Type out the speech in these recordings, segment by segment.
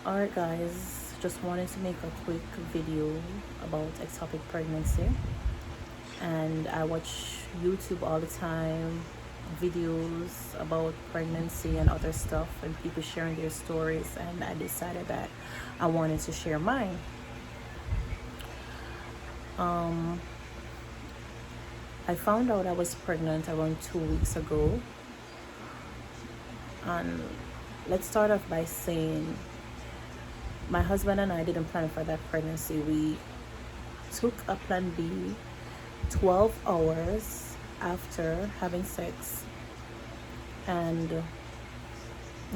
Alright guys, just wanted to make a quick video about ectopic pregnancy. And I watch YouTube all the time, videos about pregnancy and other stuff, and people sharing their stories, and I decided that I wanted to share mine. I found out I was pregnant around 2 weeks ago, and let's start off by saying my husband and I didn't plan for that pregnancy. We took a plan B 12 hours after having sex, and it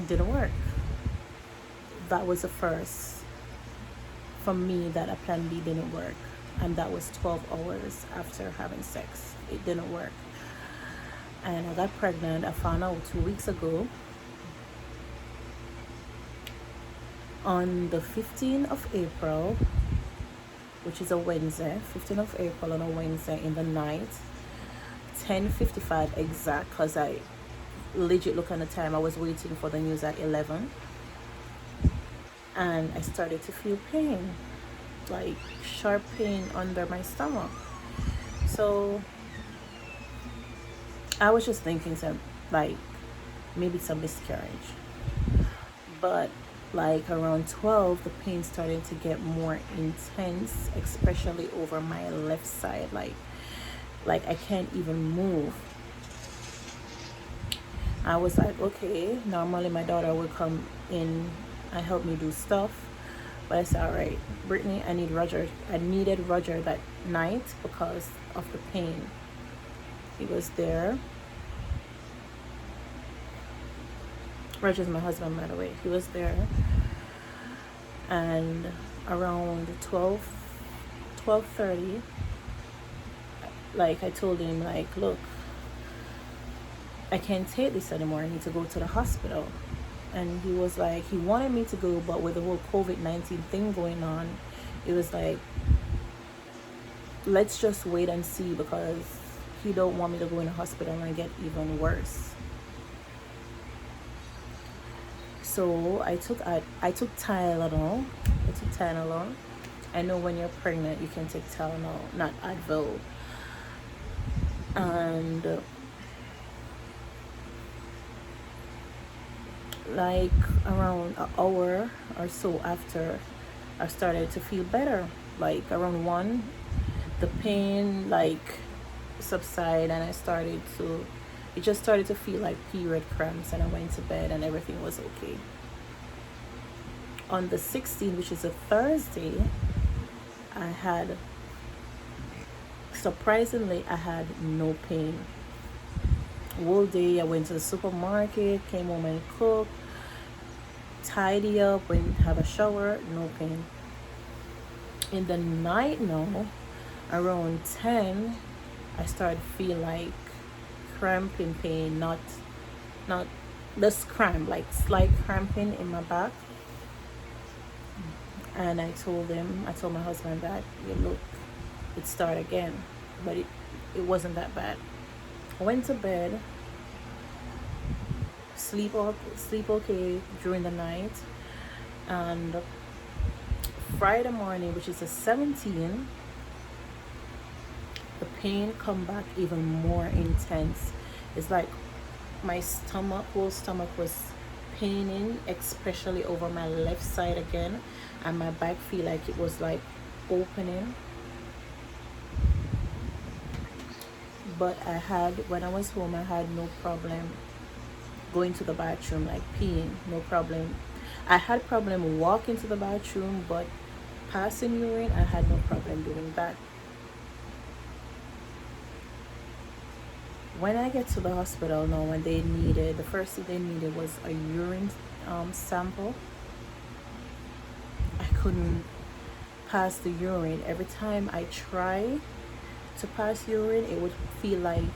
didn't work. That was the first for me that a plan B didn't work, and that was 12 hours after having sex. It didn't work, and I got pregnant. I found out 2 weeks ago on the 15th of April, which is a Wednesday. 15th of April on a Wednesday in the night, 10:55 exact, because I legit look at the time. I was waiting for the news at 11, and I started to feel pain, like sharp pain under my stomach. So I was just thinking like maybe it's a miscarriage, but like around 12 the pain started to get more intense, especially over my left side. Like I can't even move. I was like, okay, normally my daughter would come in and help me do stuff, but I said, all right, Brittany, I needed Roger that night because of the pain. He was there. Roger's my husband, by the way. He was there, and around 12:30, like I told him, like, look, I can't take this anymore. I need to go to the hospital. And he was like, he wanted me to go, but with the whole COVID-19 thing going on, it was like, let's just wait and see, because he don't want me to go in the hospital and get even worse. So I took Tylenol. I know when you're pregnant you can take Tylenol, not Advil. And like around an hour or so after, I started to feel better. Like around 1, the pain like subsided, and it just started to feel like period cramps, and I went to bed and everything was okay. On the 16th, which is a Thursday, surprisingly I had no pain. Whole day I went to the supermarket, came home and cooked, tidy up, went have a shower, no pain. In the night now, around 10, I started feel like cramping pain, not this cramp, like slight cramping in my back. And I told my husband that, look, it started again, but it wasn't that bad. I went to bed, sleep okay during the night, and Friday morning, which is the 17th, the pain come back even more intense. It's like my whole stomach was paining, especially over my left side again, and my back feel like it was like opening. But when I was home, I had no problem going to the bathroom, like peeing, no problem. I had problem walking to the bathroom, but passing urine, I had no problem doing that. When I get to the hospital now, the first thing they needed was a urine sample. I couldn't pass the urine. Every time I try to pass urine, it would feel like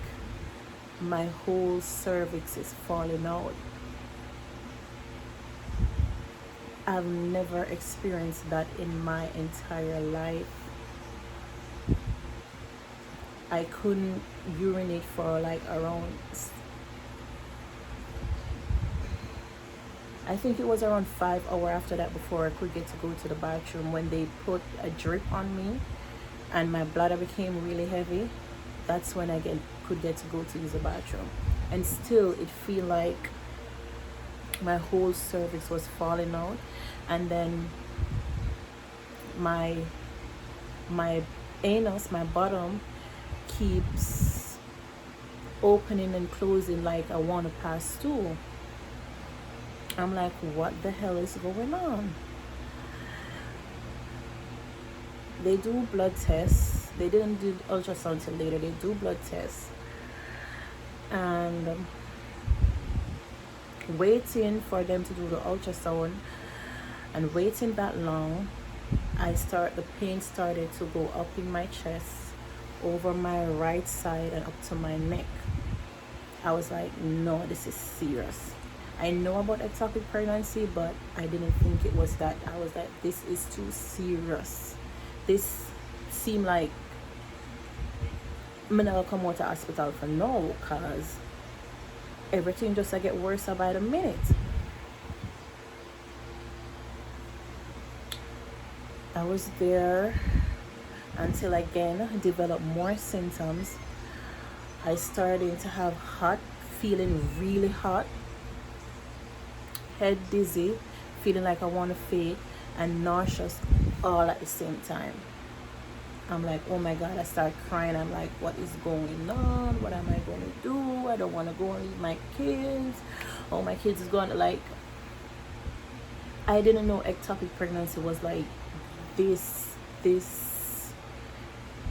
my whole cervix is falling out. I've never experienced that in my entire life. I couldn't urinate for like around I think it was around 5 hours after that before I could get to go to the bathroom, when they put a drip on me and my bladder became really heavy. That's when I could get to go to use the bathroom. And still it feel like my whole cervix was falling out, and then my my anus, my bottom, keeps opening and closing like I want to pass stool. I'm like, what the hell is going on? They do blood tests. They didn't do ultrasound till later. They do blood tests. And waiting for them to do the ultrasound and waiting that long, the pain started to go up in my chest, over my right side and up to my neck. I was like, no, this is serious. I know about ectopic pregnancy, but I didn't think it was that. I was like, this is too serious. This seemed like I'm never come out of the hospital for now, because everything just get worse by the minute. I was there until again developed more symptoms. I started to have feeling really hot, head dizzy, feeling like I want to faint, and nauseous all at the same time. I'm like, oh my God, I start crying. I'm like, what is going on? What am I going to do? I don't want to go and leave my kids. Oh, my kids is going to, like, I didn't know ectopic pregnancy was like this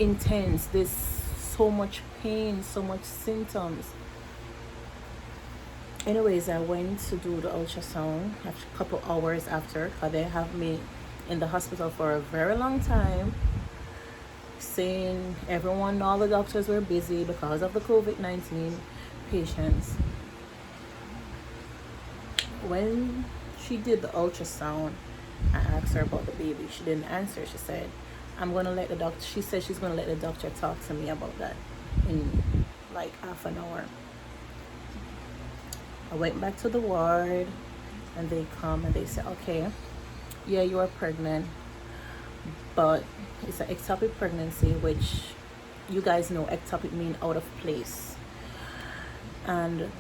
intense, this so much pain, so much symptoms. Anyways, I went to do the ultrasound a couple hours after, because they have me in the hospital for a very long time, saying all the doctors were busy because of the COVID-19 patients. When she did the ultrasound, I asked her about the baby. She didn't answer. She said, she said she's going to let the doctor talk to me about that in like half an hour. I went back to the ward, and they come and they say, okay, yeah, you are pregnant, but it's an ectopic pregnancy, which you guys know ectopic mean out of place. And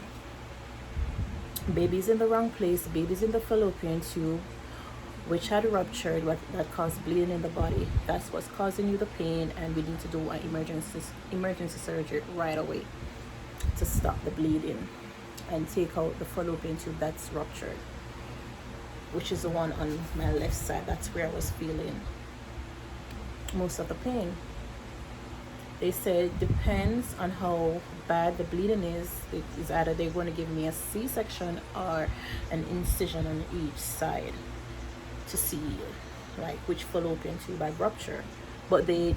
baby's in the wrong place, baby's in the fallopian tube, which had ruptured, that caused bleeding in the body. That's what's causing you the pain, and we need to do an emergency surgery right away to stop the bleeding and take out the fallopian tube that's ruptured, which is the one on my left side. That's where I was feeling most of the pain. They said it depends on how bad the bleeding is. It is either they're going to give me a C-section or an incision on each side to see like which fallopian tube I ruptured. But they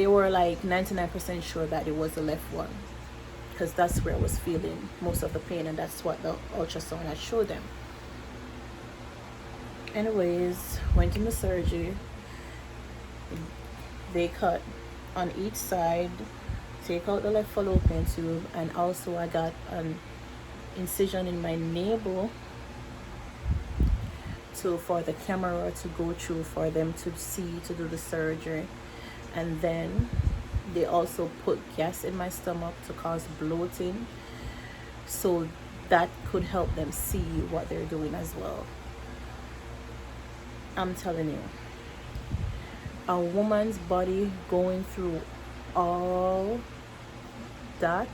were like 99% sure that it was the left one, because that's where I was feeling most of the pain, and that's what the ultrasound had showed them. Anyways, went in the surgery. They cut on each side, take out the left fallopian tube, and also I got an incision in my navel for the camera to go through, for them to see, to do the surgery. And then they also put gas in my stomach to cause bloating, so that could help them see what they're doing as well. I'm telling you, a woman's body going through all that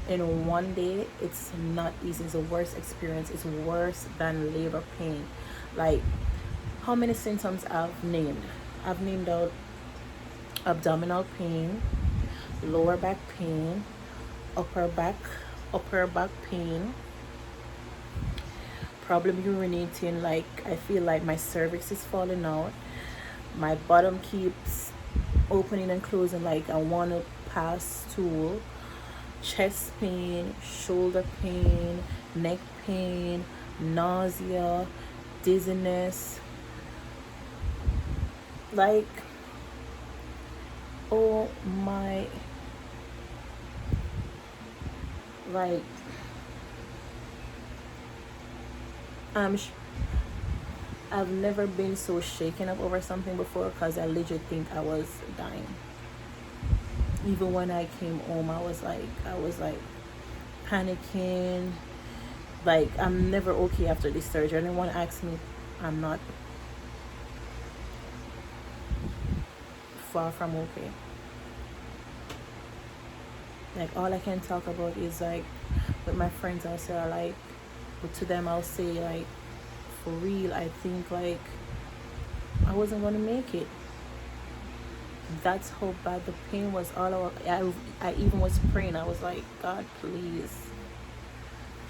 in one day, it's not easy. It's the worst experience. It's worse than labor pain. Like, how many symptoms I've named out: abdominal pain, lower back pain, upper back pain, problem urinating, like I feel like my cervix is falling out, my bottom keeps opening and closing like I want to pass stool, chest pain, shoulder pain, neck pain, nausea, dizziness, like, oh my, like, I'm I've never been so shaken up over something before, because I legit think I was dying. Even when I came home, I was like panicking. Like, I'm never okay after this surgery. Anyone asks me, I'm not, far from okay. Like, all I can talk about is like with my friends. I'll say, but to them I'll say, like, for real, I think like I wasn't gonna make it. That's how bad the pain was. I even was praying. I was like, God, please,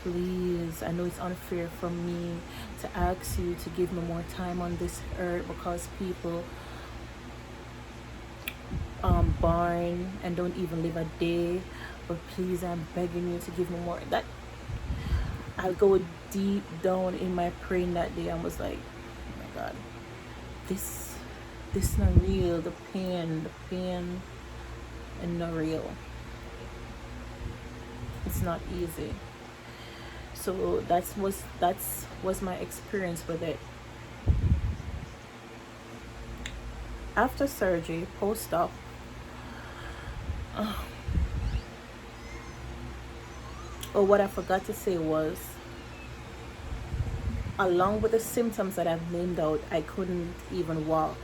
please. I know it's unfair for me to ask you to give me more time on this earth, because people born and don't even live a day. But please, I'm begging you to give me more. That I go deep down in my praying that day. I was like, oh my God, this this not real. The pain and not real. It's not easy. So that's was my experience with it. After surgery, post-op, or what I forgot to say was, along with the symptoms that I've named out, I couldn't even walk.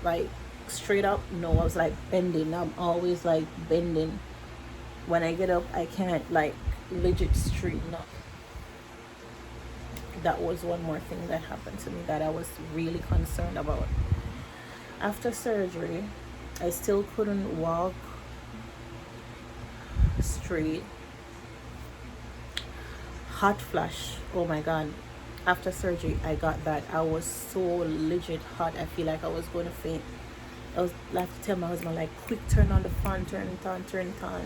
Like, straight up, no. I was like bending. I'm always like bending. When I get up, I can't like legit straighten up. That was one more thing that happened to me that I was really concerned about. After surgery, I still couldn't walk straight. Hot flash, oh my God. After surgery, I got that. I was so legit hot. I feel like I was going to faint. I was like to tell my husband, like, quick, turn on the fan, turn it on, turn it on.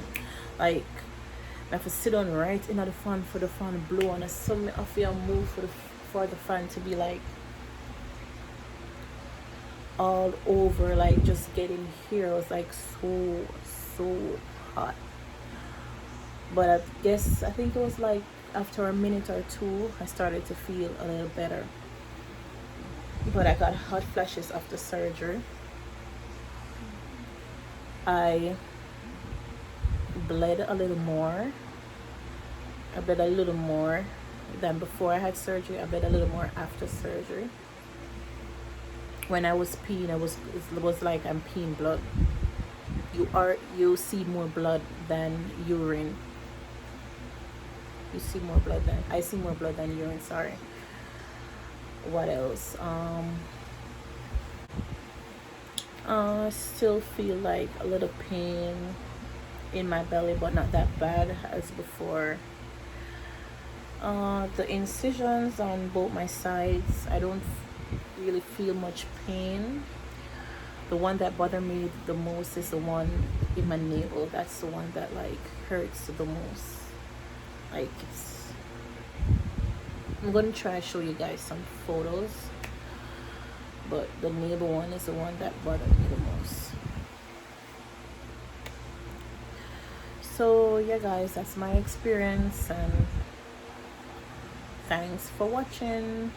Like, I have to sit on right in the fan for the fan to blow, and I suddenly I feel move for the fan to be like all over, like just getting here. I was like so hot. But I think it was like after a minute or two, I started to feel a little better. But I got hot flashes after surgery. I bled a little more. I bled a little more than before I had surgery. I bled a little more after surgery. When I was peeing, it was like I'm peeing blood. You see more blood than urine. You see more blood than I see more blood than urine. Sorry. What else? I still feel like a little pain in my belly, but not that bad as before. The incisions on both my sides, I don't really feel much pain. The one that bothered me the most is the one in my navel. That's the one that like hurts the most. Like, I'm gonna try to show you guys some photos, but the navel one is the one that bothered me the most. So yeah, guys, that's my experience, and thanks for watching.